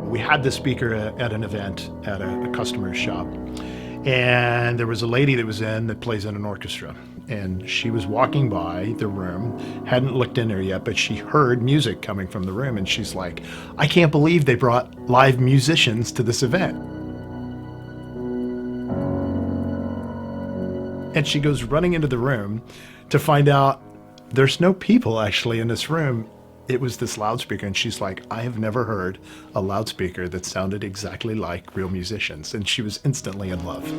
We had this speaker at an event at a customer's shop, and there was a lady that plays in an orchestra, and she was walking by the room, hadn't looked in there yet, but she heard music coming from the room, and she's like, I can't believe they brought live musicians to this event. And she goes running into the room to find out there's no people actually in this room. It was this loudspeaker, and she's like, I have never heard a loudspeaker that sounded exactly like real musicians. And she was instantly in love.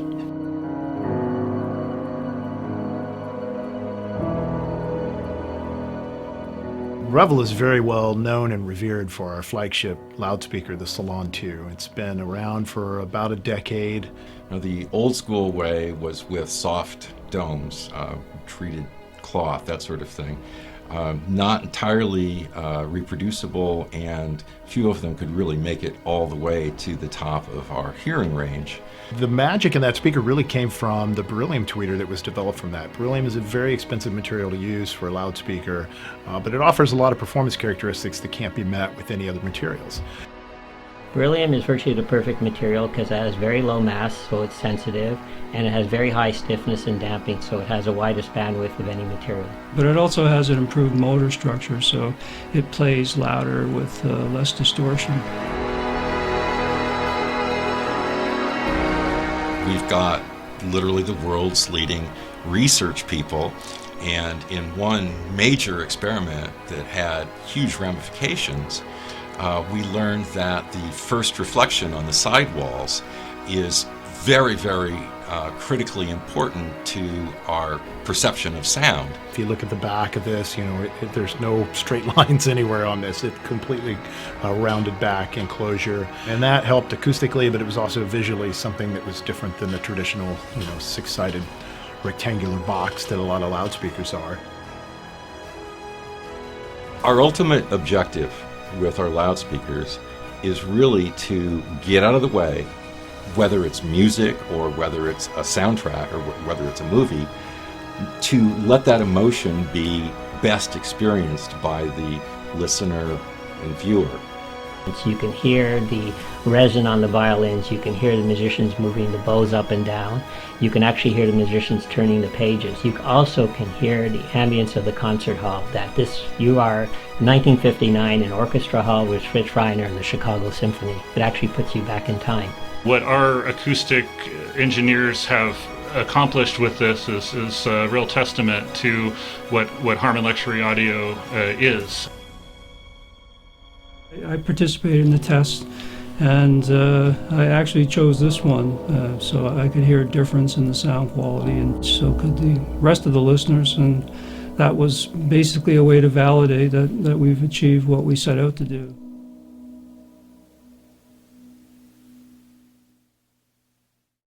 Revel is very well known and revered for our flagship loudspeaker, the Salon 2. It's been around for about a decade. Now, the old school way was with soft domes, treated cloth, that sort of thing. Not entirely reproducible, and few of them could really make it all the way to the top of our hearing range. The magic in that speaker really came from the beryllium tweeter that was developed from that. Beryllium is a very expensive material to use for a loudspeaker, but it offers a lot of performance characteristics that can't be met with any other materials. Beryllium is virtually the perfect material because it has very low mass, so it's sensitive, and it has very high stiffness and damping, so it has the widest bandwidth of any material. But it also has an improved motor structure, so it plays louder with less distortion. We've got literally the world's leading research people, and in one major experiment that had huge ramifications, we learned that the first reflection on the sidewalls is very, very critically important to our perception of sound. If you look at the back of this, there's no straight lines anywhere on this. It's completely rounded back enclosure, and that helped acoustically, but it was also visually something that was different than the traditional, six-sided rectangular box that a lot of loudspeakers are. Our ultimate objective with our loudspeakers is really to get out of the way, whether it's music or whether it's a soundtrack or whether it's a movie, to let that emotion be best experienced by the listener and viewer. You can hear the resin on the violins, you can hear the musicians moving the bows up and down, you can actually hear the musicians turning the pages. You also can hear the ambience of the concert hall, you are 1959 in Orchestra Hall with Fritz Reiner and the Chicago Symphony. It actually puts you back in time. What our acoustic engineers have accomplished with this is a real testament to what Harman Luxury Audio is. I participated in the test, and I actually chose this one so I could hear a difference in the sound quality, and so could the rest of the listeners, and that was basically a way to validate that we've achieved what we set out to do.